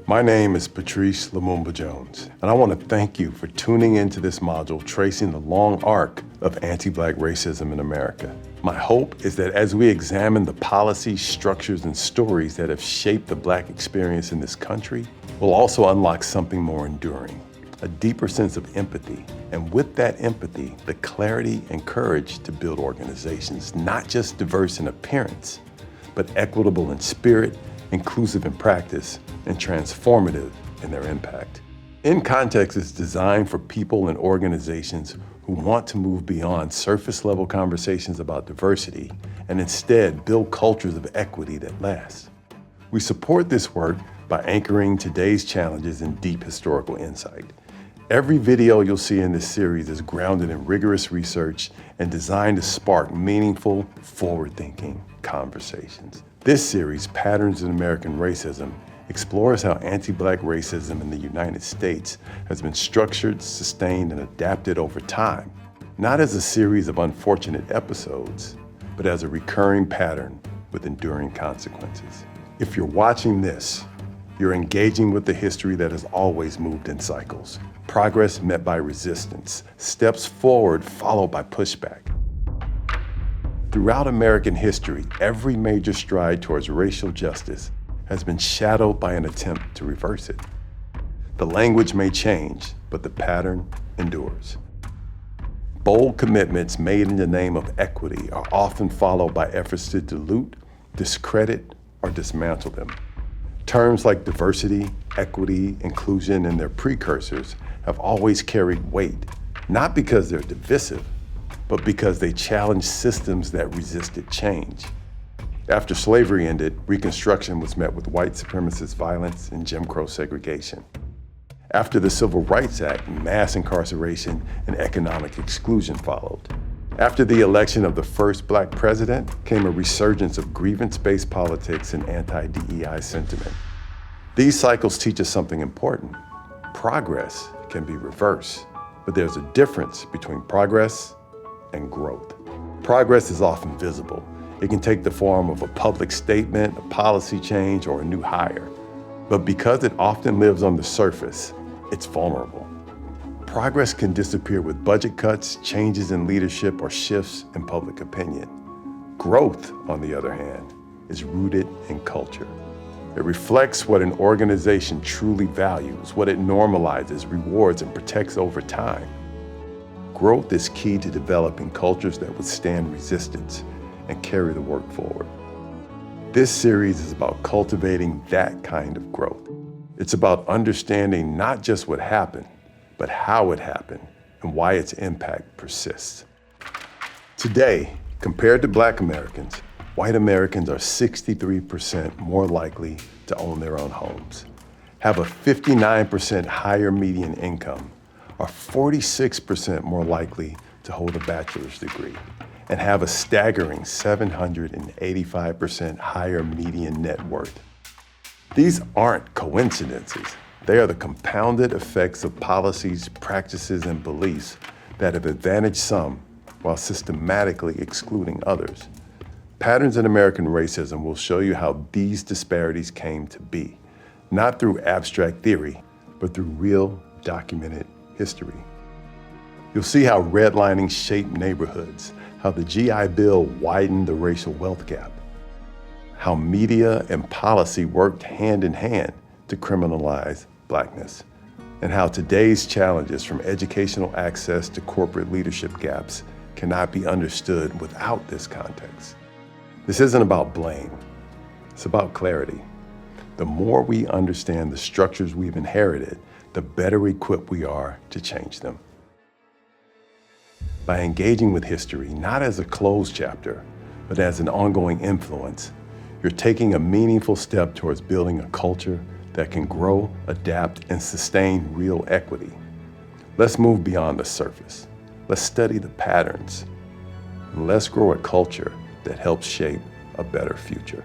My name is Patrice Lumumba Jones, and I want to thank you for tuning into this module tracing the long arc of anti-Black racism in America. My hope is that as we examine the policies, structures, and stories that have shaped the Black experience in this country, we'll also unlock something more enduring, a deeper sense of empathy, and with that empathy, the clarity and courage to build organizations not just diverse in appearance, but equitable in spirit, inclusive in practice, and transformative in their impact. In Context is designed for people and organizations who want to move beyond surface-level conversations about diversity and instead build cultures of equity that last. We support this work by anchoring today's challenges in deep historical insight. Every video you'll see in this series is grounded in rigorous research and designed to spark meaningful, forward-thinking conversations. This series, Patterns in American Racism, explores how anti-Black racism in the United States has been structured, sustained, and adapted over time, not as a series of unfortunate episodes, but as a recurring pattern with enduring consequences. If you're watching this, you're engaging with the history that has always moved in cycles. Progress met by resistance, steps forward followed by pushback. Throughout American history, every major stride towards racial justice has been shadowed by an attempt to reverse it. The language may change, but the pattern endures. Bold commitments made in the name of equity are often followed by efforts to dilute, discredit, or dismantle them. Terms like diversity, equity, inclusion, and their precursors have always carried weight, not because they're divisive, but because they challenged systems that resisted change. After slavery ended, Reconstruction was met with white supremacist violence and Jim Crow segregation. After the Civil Rights Act, mass incarceration and economic exclusion followed. After the election of the first Black president came a resurgence of grievance-based politics and anti-DEI sentiment. These cycles teach us something important. Progress can be reversed, but there's a difference between progress and growth. Progress is often visible. It can take the form of a public statement, a policy change, or a new hire. But because it often lives on the surface, it's vulnerable. Progress can disappear with budget cuts, changes in leadership, or shifts in public opinion. Growth, on the other hand, is rooted in culture. It reflects what an organization truly values, what it normalizes, rewards, and protects over time. Growth is key to developing cultures that withstand resistance and carry the work forward. This series is about cultivating that kind of growth. It's about understanding not just what happened, but how it happened and why its impact persists. Today, compared to Black Americans, white Americans are 63% more likely to own their own homes, have a 59% higher median income, are 46% more likely to hold a bachelor's degree, and have a staggering 785% higher median net worth. These aren't coincidences. They are the compounded effects of policies, practices, and beliefs that have advantaged some while systematically excluding others. Patterns in American Racism will show you how these disparities came to be, not through abstract theory, but through real documented history. You'll see how redlining shaped neighborhoods, how the GI Bill widened the racial wealth gap, how media and policy worked hand in hand to criminalize Blackness, and how today's challenges from educational access to corporate leadership gaps cannot be understood without this context. This isn't about blame, it's about clarity. The more we understand the structures we've inherited, the better equipped we are to change them. By engaging with history, not as a closed chapter, but as an ongoing influence, you're taking a meaningful step towards building a culture that can grow, adapt, and sustain real equity. Let's move beyond the surface. Let's study the patterns. And let's grow a culture that helps shape a better future.